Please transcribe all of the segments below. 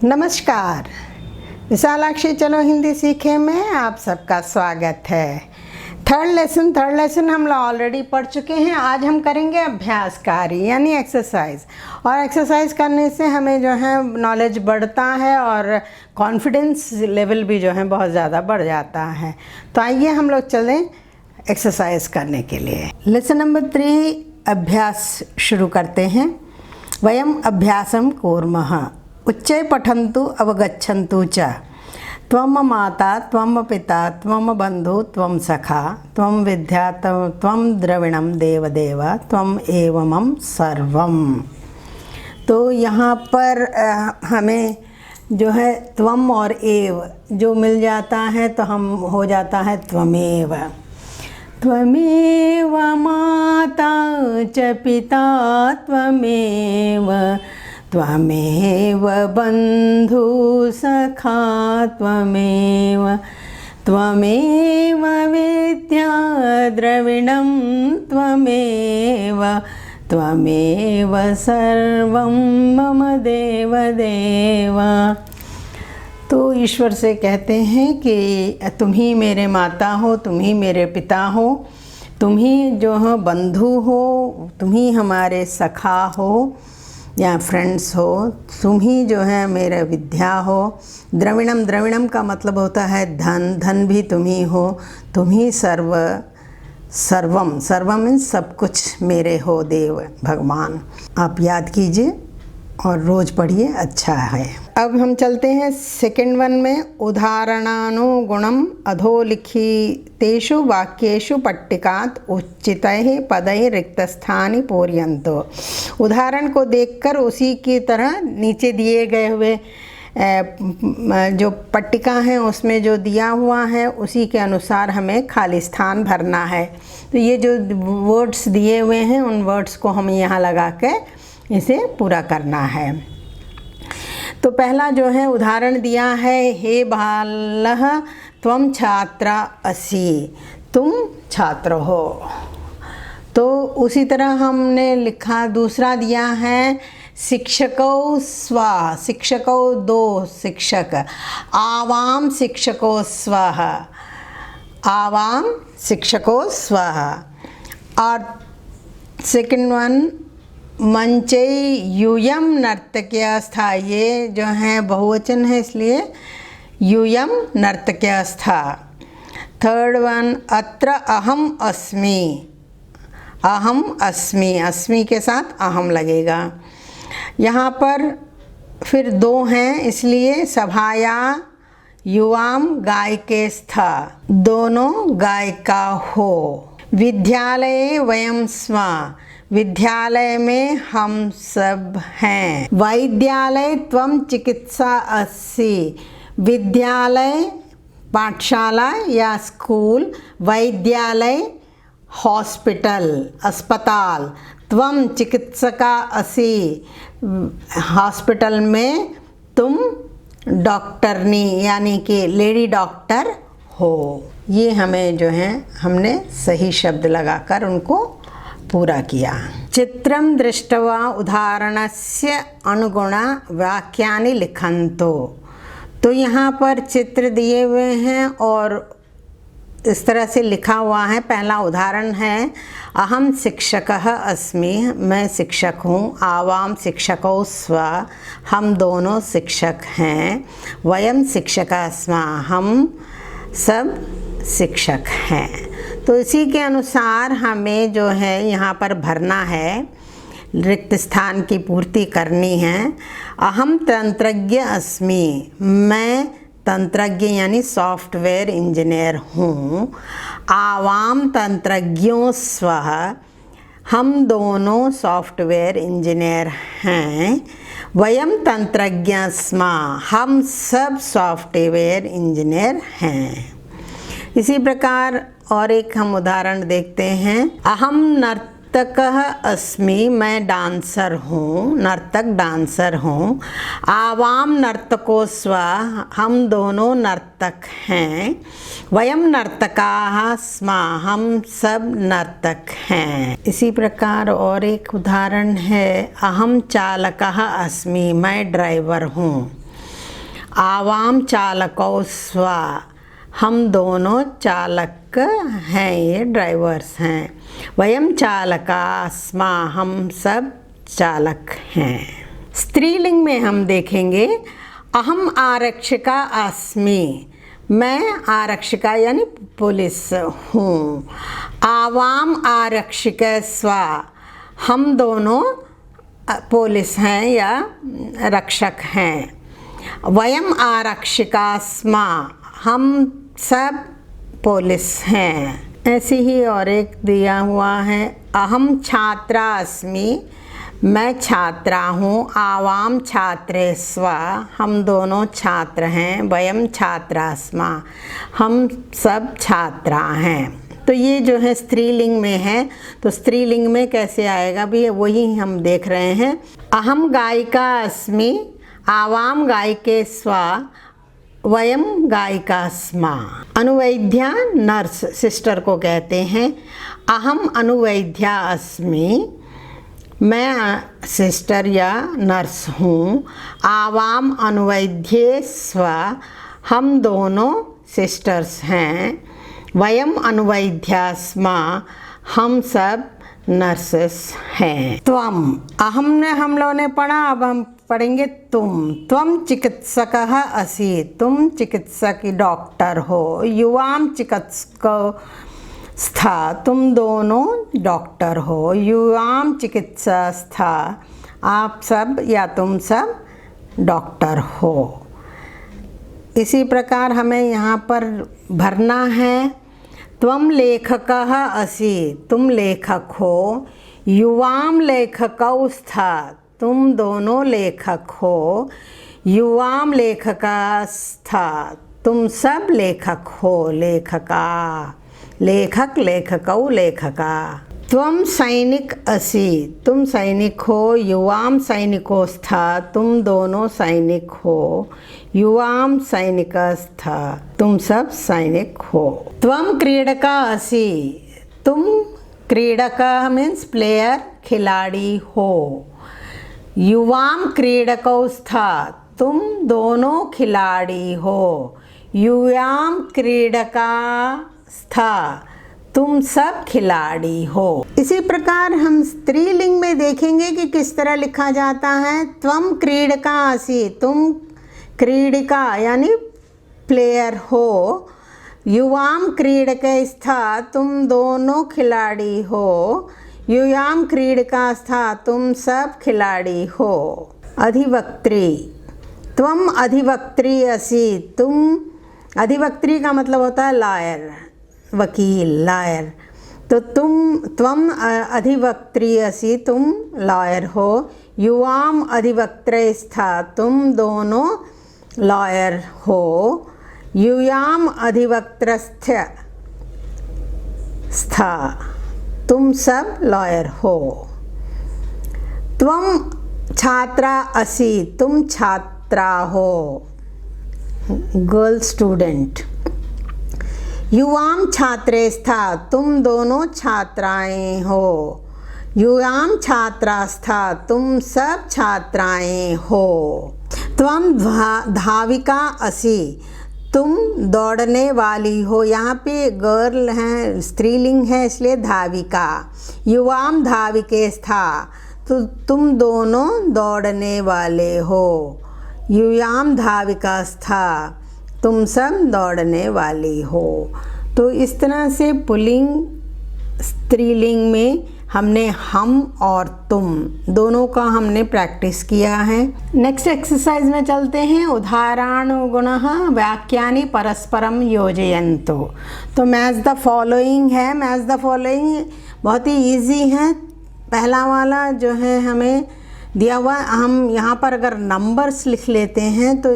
नमस्कार। विशालाक्षी चलो हिंदी सीखे में आप सबका स्वागत है। थर्ड लेसन हम लोग ऑलरेडी पढ़ चुके हैं। आज हम करेंगे अभ्यास कार्य यानी एक्सरसाइज। और एक्सरसाइज करने से हमें जो है नॉलेज बढ़ता है और कॉन्फिडेंस लेवल भी जो है बहुत ज़्यादा बढ़ जाता है। तो आइए हम लोग चलें एक्सरसाइज करने के लिए। लेसन नंबर 3 अभ्यास शुरू करते हैं। वयम अभ्यासम कुर्मः उच्चै पठन्तु अवगच्छन्तु च। त्वं माता त्वं पिता त्वं बन्धु त्वं सखा त्वं विद्या त्वं द्रविणं देवदेव त्वं एव मम सर्वम। तो यहाँ पर हमें जो है त्वं और एव जो मिल जाता है तो हम हो जाता है त्वमेव। त्वमेव माता च पिता त्वमेव त्वमेव बन्धु सखा त्वमेव त्वमेव विद्या द्रविणं त्वमेव त्वमेव सर्वं मम देवदेव। तो ईश्वर से कहते हैं कि तुम ही मेरे माता हो, तुम ही मेरे पिता हो, तुम ही जो हो बंधु हो, तुम ही हमारे सखा हो या फ्रेंड्स हो, तुम ही जो है मेरा विद्या हो। द्रविणम का मतलब होता है धन, धन भी तुम ही हो। तुम ही सर्वम मीन्स सब कुछ मेरे हो देव भगवान। आप याद कीजिए और रोज़ पढ़िए, अच्छा है। अब हम चलते हैं सेकंड वन में। उदाहरणानुगुणम अधोलिखितेषु वाक्येषु पट्टिकात् उच्चितैः पदैः रिक्तस्थानि पूरयन्तु। उदाहरण को देखकर उसी की तरह नीचे दिए गए हुए जो पट्टिका हैं उसमें जो दिया हुआ है उसी के अनुसार हमें खाली स्थान भरना है। तो ये जो वर्ड्स दिए हुए हैं उन वर्ड्स को हम यहाँ लगा के इसे पूरा करना है। तो पहला जो है उदाहरण दिया है, हे बालः त्वं छात्रा असि, तुम छात्र हो। तो उसी तरह हमने लिखा, दूसरा दिया है शिक्षकौ स्वः, शिक्षकौ दो शिक्षक, आवाम शिक्षको स्वः, आवाम शिक्षको स्वः। और सेकंड वन मंचे यूयम नर्तक्यस्था, ये जो है बहुवचन है इसलिए यूयम नर्तक्यस्था। थर्ड वन अत्र अहम अस्मि, अहम अस्मि, अस्मि के साथ अहम लगेगा। यहाँ पर फिर दो हैं इसलिए सभाया युवाम गायके स्था, दोनों गायिका हो। विद्यालये वयं स्मः, विद्यालय में हम सब हैं। वैद्यालय त्वं चिकित्सा असि, विद्यालय पाठशाला या स्कूल, वैद्यालय हॉस्पिटल अस्पताल, त्वं चिकित्सका असि, हॉस्पिटल में तुम डॉक्टरनी यानी कि लेडी डॉक्टर हो। ये हमें जो है हमने सही शब्द लगाकर उनको पूरा किया। चित्रं दृष्ट्वा उदाहरणस्य अनुगुण वाक्यानि लिखन्तु। तो यहाँ पर चित्र दिए हुए हैं और इस तरह से लिखा हुआ है। पहला उदाहरण है, अहम शिक्षकः अस्मि, मैं शिक्षक हूँ। आवाम शिक्षकौ स्वः, हम दोनों शिक्षक हैं। वयम शिक्षकाः स्मः, हम सब शिक्षक हैं। तो इसी के अनुसार हमें जो है यहाँ पर भरना है, रिक्त स्थान की पूर्ति करनी है। अहम तंत्रज्ञ अस्मि, मैं तंत्रज्ञ यानी सॉफ्टवेयर इंजीनियर हूँ। आवाम तंत्रज्ञों स्वः, हम दोनों सॉफ्टवेयर इंजीनियर हैं। वयम तंत्रज्ञ स्मः, हम सब सॉफ्टवेयर इंजीनियर हैं। इसी प्रकार और एक हम उदाहरण देखते हैं। अहम नर्तकः अस्मि, मैं डांसर हूँ, नर्तक डांसर हूँ। आवाम नर्तको स्वः, हम दोनों नर्तक हैं। वयम नर्तकाः स्मः, हम सब नर्तक हैं। इसी प्रकार और एक उदाहरण है, अहम चालकः अस्मि, मैं ड्राइवर हूँ। आवाम चालकौ स्व, हम दोनों चालक हैं, ये ड्राइवर्स हैं। वयम चालका स्मा, हम सब चालक हैं। स्त्रीलिंग में हम देखेंगे अहम आरक्षिका अस्मि, मैं आरक्षिका यानी पुलिस हूँ। आवाम आरक्षिक स्व, हम दोनों पुलिस हैं या रक्षक हैं। वयम आरक्षिका स्म, हम सब पुलिस हैं। ऐसे ही और एक दिया हुआ है अहम छात्रा अस्मि, मैं छात्रा हूँ। आवाम छात्रे स्व, हम दोनों छात्र हैं। वयम छात्रा स्म, हम सब छात्रा हैं। तो ये जो है स्त्रीलिंग में है, तो स्त्रीलिंग में कैसे आएगा भी वही हम देख रहे हैं। अहम गायिका अस्मि, आवाम गायिके स्व, वयम गायिका स्म। अनुवैद्या नर्स सिस्टर को कहते हैं। अहम अनुवैद्या अस्मि, मैं सिस्टर या नर्स हूँ। आवाम अनुवैद्ये स्व, हम दोनों सिस्टर्स हैं। वयम अनुवैद्या स्म, हम सब नर्सेस हैं। त्वम, हम लोगों ने पढ़ा, अब हम पढ़ेंगे तुम। त्वम चिकित्सकः असि, तुम चिकित्सक डॉक्टर हो। युवाम चिकित्सको स्था, तुम दोनों डॉक्टर हो। युवाम चिकित्सा स्था, आप सब या तुम सब डॉक्टर हो। इसी प्रकार हमें यहाँ पर भरना है। त्वम लेखकः असि, तुम लेखक हो। युवाम लेखकौ स्था, तुम दोनों लेखक हो। युवाम लेखका स्था, तुम सब लेखक हो। लेखका, लेखक लेखकौ लेखका। त्वम सैनिक असि, तुम सैनिक हो। युवाम सैनिको स्था, तुम दोनों सैनिक हो। युवाम सैनिकस्था, तुम सब सैनिक हो। त्वम क्रीडका असि, तुम क्रीडक मीन्स प्लेयर, खिलाड़ी हो। युवाम क्रीडकौ स्था, तुम दोनों खिलाड़ी हो। युवाम क्रीडका स्था, तुम सब खिलाड़ी हो। इसी प्रकार हम स्त्रीलिंग में देखेंगे कि किस तरह लिखा जाता है। त्वम क्रीडका असि, तुम क्रीडिका यानी प्लेयर हो। युवाम क्रीडके स्था, तुम दोनों खिलाड़ी हो। युवाम क्रीडका स्था, तुम सब खिलाड़ी हो। अधिवक्त्री, त्वम अधिवक्त्री असि, तुम अधिवक्त्री का मतलब होता है लॉयर, वकील, लॉयर। तो त्वम अधिवक्त्री असि, तुम लॉयर हो। युवाम अधिवक्त्रे स्था, तुम दोनों लॉयर हो। युयाम अधिवक्त्रस्थ्य स्था, तुम सब लॉयर हो। त्वम छात्रा असि, तुम छात्रा हो, गर्ल स्टूडेंट। युवाम छात्रे स्था, तुम दोनों छात्राएं हो। युवाम छात्रा स्था, तुम सब छात्राएं हो। त्वम धाविका असि, तुम दौड़ने वाली हो। यहाँ पे गर्ल है, स्त्रीलिंग है, इसलिए धाविका। युवाम धाविके स्था, तो तुम दोनों दौड़ने वाले हो। युवाम धाविका स्था, तुम सब दौड़ने वाली हो। तो इस तरह से पुल्लिंग स्त्रीलिंग में हमने हम और तुम दोनों का हमने प्रैक्टिस किया है। नेक्स्ट एक्सरसाइज में चलते हैं। उदाहरणगुणः वाक्यानि परस्परम योजयन्तु। तो मैच द फॉलोइंग है। मैच द फॉलोइंग बहुत ही इजी है। पहला वाला जो है हमें दिया हुआ, हम यहाँ पर अगर नंबर्स लिख लेते हैं तो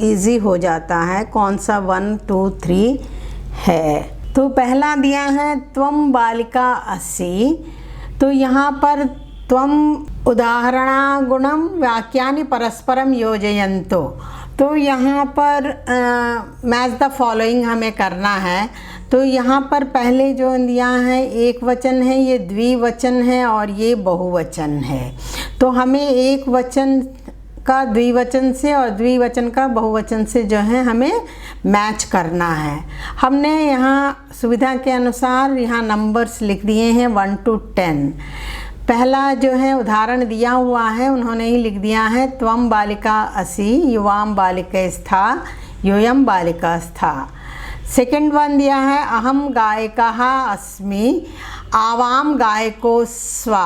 इजी हो जाता है कौन सा 1 2 3 है। तो पहला दिया है त्वम बालिका असि। तो यहाँ पर त्वम उदाहरणागुणम वाक्यानि परस्परम योजयन्तु। तो यहाँ पर मैच द फॉलोइंग हमें करना है। तो यहाँ पर पहले जो दिया है एक वचन है, ये द्विवचन है और ये बहुवचन है। तो हमें एक वचन का द्विवचन से और द्विवचन का बहुवचन से जो है हमें मैच करना है। हमने यहाँ सुविधा के अनुसार यहाँ नंबर्स लिख दिए हैं 1 to 10। पहला जो है उदाहरण दिया हुआ है, उन्होंने ही लिख दिया है त्वम बालिका असि युवाम बालिकैस्था यूयम बालिकास्था। सेकंड वन दिया है अहम गायकः अस्मि आवाम गायको स्वा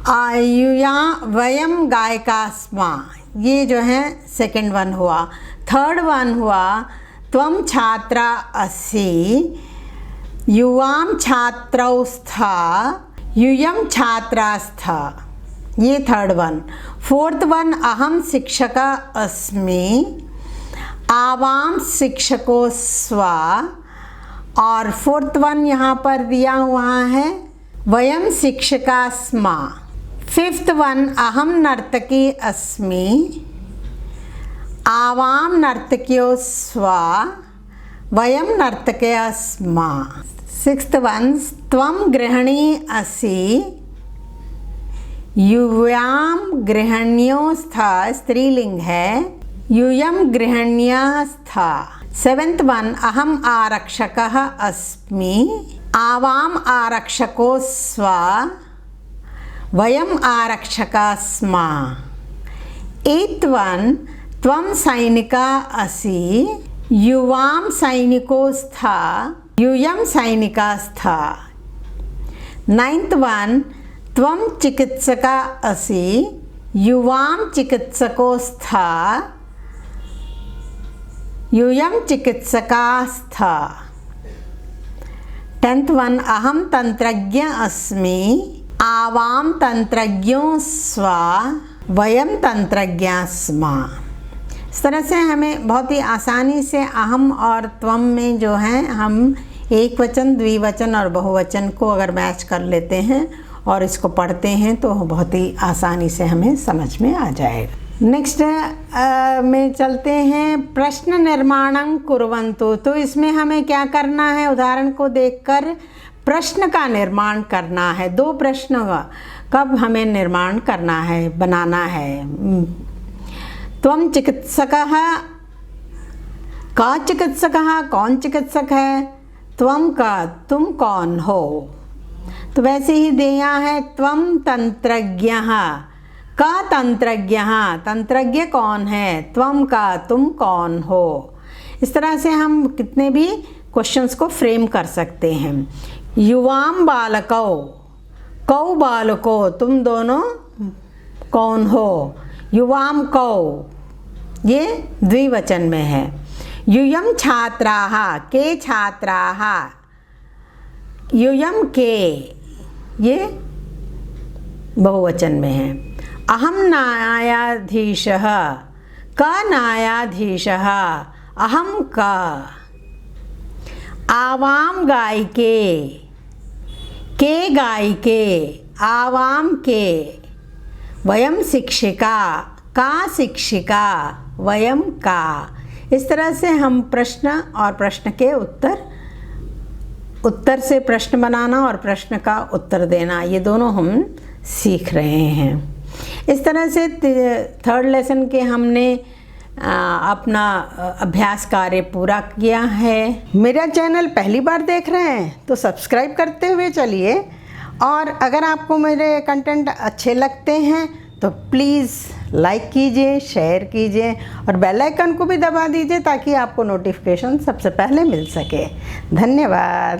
आयुया वयम गायका स्मा। ये जो है सेकंड वन हुआ। थर्ड वन हुआ त्वम छात्रा असि युवाम छात्रौस्था यूयम छात्रास्था। ये थर्ड वन। फोर्थ वन अहम शिक्षका अस्मि आवाम शिक्षको स्वा। और फोर्थ वन यहाँ पर दिया हुआ है वयम शिक्षका स्मा। फिफ्थ वन अहम नर्तकी अस्मि आवाम नर्तक्यो स्वा वयम नर्तकया स्मा। सिक्स्थ वन त्वम गृहिणी असि युव्याम गृहिण्यो स्था। स्त्रीलिंग है, यूयम गृहिण्या स्था। सेवेंथ वन अहम आरक्षकः अस्मि आवाम आरक्षको स्वा वयम आरक्षका स्मा। एट्थ वन त्वम सैनिका असि युवाम सैनिको स्था यूयम सैनिका स्था। नाइन्थ वन त्वम चिकित्सका असि युवाम चिकित्सको स्था यूयम चिकित्सका स्था। टेंथ वन अहम तंत्रज्ञ अस्मि आवाम तंत्रज्ञो स्वा वयम तंत्रज्ञा स्मा। इस तरह से हमें बहुत ही आसानी से अहम और त्वम में जो है हम एक वचन, द्विवचन और बहुवचन को अगर मैच कर लेते हैं और इसको पढ़ते हैं तो बहुत ही आसानी से हमें समझ में आ जाएगा। नेक्स्ट में चलते हैं प्रश्न निर्माणं कुर्वन्तु। तो इसमें हमें क्या करना है, उदाहरण को देखकर प्रश्न का निर्माण करना है। दो प्रश्न कब हमें निर्माण करना है, बनाना है। त्वम चिकित्सकः, का चिकित्सकः, कौन चिकित्सक है, त्वम का तुम कौन हो। तो वैसे ही दिया है त्वम तंत्रज्ञः, का तंत्रज्ञः, तंत्रज्ञ कौन है, त्वम का तुम कौन हो। इस तरह से हम कितने भी क्वेश्चंस को फ्रेम कर सकते हैं। युवाम बालको, कौ बालको, तुम दोनों कौन हो। युवाम कौ, ये द्विवचन में है। यूयम छात्राः, के छात्राः, यूयम के, ये बहुवचन में है। अहम न्यायाधीशः, का न्यायाधीशः, अहम का। आवाम गायिके, के गायिके, आवाम के। वयम शिक्षिका, का शिक्षिका, वयम का। इस तरह से हम प्रश्न और प्रश्न के उत्तर से प्रश्न बनाना और प्रश्न का उत्तर देना, ये दोनों हम सीख रहे हैं। इस तरह से थर्ड लेसन के हमने अपना अभ्यास कार्य पूरा किया है। मेरा चैनल पहली बार देख रहे हैं तो सब्सक्राइब करते हुए चलिए, और अगर आपको मेरे कंटेंट अच्छे लगते हैं तो प्लीज़ लाइक कीजिए, शेयर कीजिए और बेल आइकन को भी दबा दीजिए ताकि आपको नोटिफिकेशन सबसे पहले मिल सके। धन्यवाद।